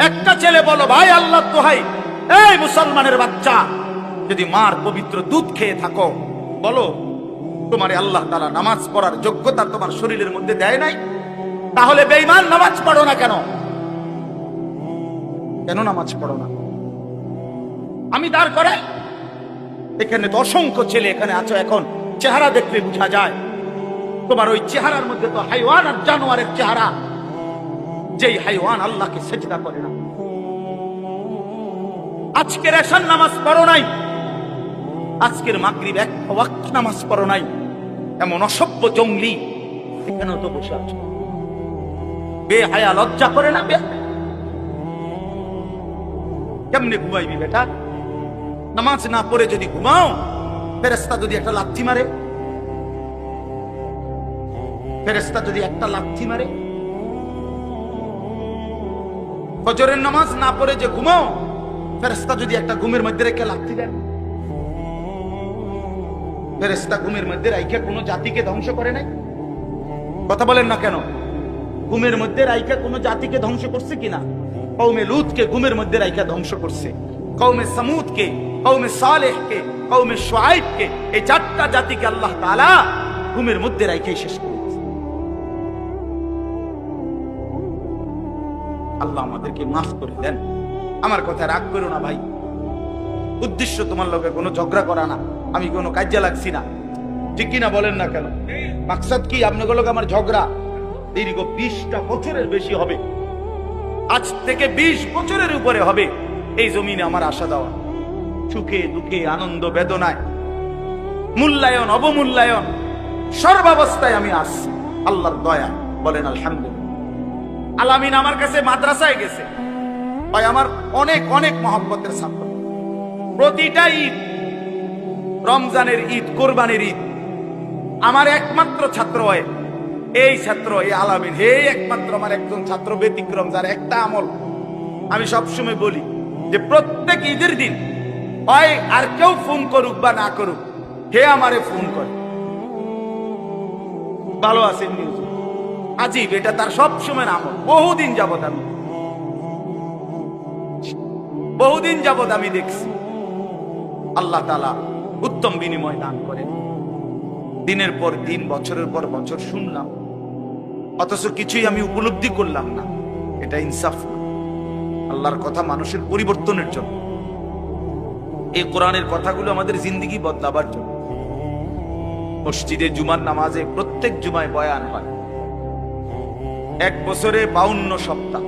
একটা ছেলে বলো, ভাই আল্লাহ দোহাই, এই মুসলমানের বাচ্চা, যদি মার পবিত্র দুধ খেয়ে থাকো, বলো তোমারে আল্লাহ তাআলা নামাজ পড়ার যোগ্যতা তোমার শরীরের মধ্যে দেয় নাই? তাহলে বেঈমান নামাজ পড়ো না কেন? কেন নামাজ পড়ো না? আমি দাঁড় করাই, এখানে তো অসংখ্য ছেলে এখানে আছো, এখন চেহারা দেখলে বোঝা যায় তোমার ওই চেহারার মধ্যে তো হাইওয়ান আর জানোয়ারের চেহারা। যেই হাইওয়ান আল্লাহকে সেজদা করে না। আজকের এশার নামাজ পড়ো নাই, আজকের মাগরিব এক ওয়াক্ত নামাজ পড়ো নাই, এমন অসভ্য জঙ্গলি এখানেও তো বসে আছো। বেহায়া, লজ্জা করে না? কেমনে ঘুমাইবি বেটা? নামাজ না পড়ে যদি ঘুমাও, ফেরেশতা যদি একটা লাথি মারে, ফেরেশতা যদি একটা লাথি মারে, ফজরের নামাজ না পড়ে যে ঘুমাও, ফেরেশতা যদি একটা ঘুমের মধ্যে রেখে লাথি দেন। ফেরেশতা ঘুমের মধ্যে রাইখা কোনো জাতিকে ধ্বংস করে নাই? কথা বলেন না কেন? ঘুমের মধ্যে রাইখা কোনো জাতিকে ধ্বংস করছে কিনা? কওমে লূতকে ঘুমের মধ্যে রাইখা ধ্বংস করছে, কওমে সামুদকে, কওমে সালেহকে, কওমে শুআইবকে, এই চারটা জাতিকে আল্লাহ তাআলা ঘুমের মধ্যে রাইখাই শেষ করেছে। আল্লাহ আমাদেরকে মাফ করে দেন। আমার কথা রাগ করো না ভাই, উদ্দেশ্য তোমার লগে কোনো ঝগড়া করা না, আমি কোনো কাজে লাগছি না, ঠিক কিনা বলেন না কেন? মাকসাদ কি? আপনাদের লগে আমার ঝগড়া দীর্ঘ 20টা বছরের বেশি হবে, আজ থেকে 20 বছরের উপরে হবে এই জমিনে আমার আসা যাওয়া, সুখে দুঃখে আনন্দ বেদনায়, মূল্যায়ন অবমূল্যায়ন, সর্বাবস্থায় আমি আসছি আল্লাহর দয়া। বলেন আলহামদুলিল্লাহ। আলামিন আমার কাছে মাদ্রাসায় গেছে, ভাই আমার অনেক অনেক মহব্বতের ছাত্র। প্রতিটা ঈদ, রমজানের ঈদ, কোরবানির ঈদ, আমার একমাত্র ছাত্র হয় এই ছাত্র, এই আলামিন, হে একমাত্র আমার একজন ছাত্র ব্যতিক্রম, যার একটা আমল আমি সবসময় বলি যে প্রত্যেক ঈদের দিন হয় আর কেউ ফোন করুক বা না করুক, হে আমারে ফোন করে, ভালো আছেন নিউজ, আজীব, এটা তার সবসময় আমল। বহুদিন যাবত আমি দেখছি। আল্লাহ তাআলা উত্তম বিনিময় দান করেন। দিনের পর দিন, বছরের পর বছর শুনলাম, অথচ কিছুই আমি উপলব্ধি করলাম না। এটা ইনসাফ না। আল্লাহর কথা মানুষের পরিবর্তনের জন্য, এই কোরআনের কথাগুলো আমাদের জিন্দেগি বদলাবার জন্য। মসজিদে জুমার নামাজে প্রত্যেক জুমায় বয়ান হয়, 1 বছরে 52 সপ্তাহ।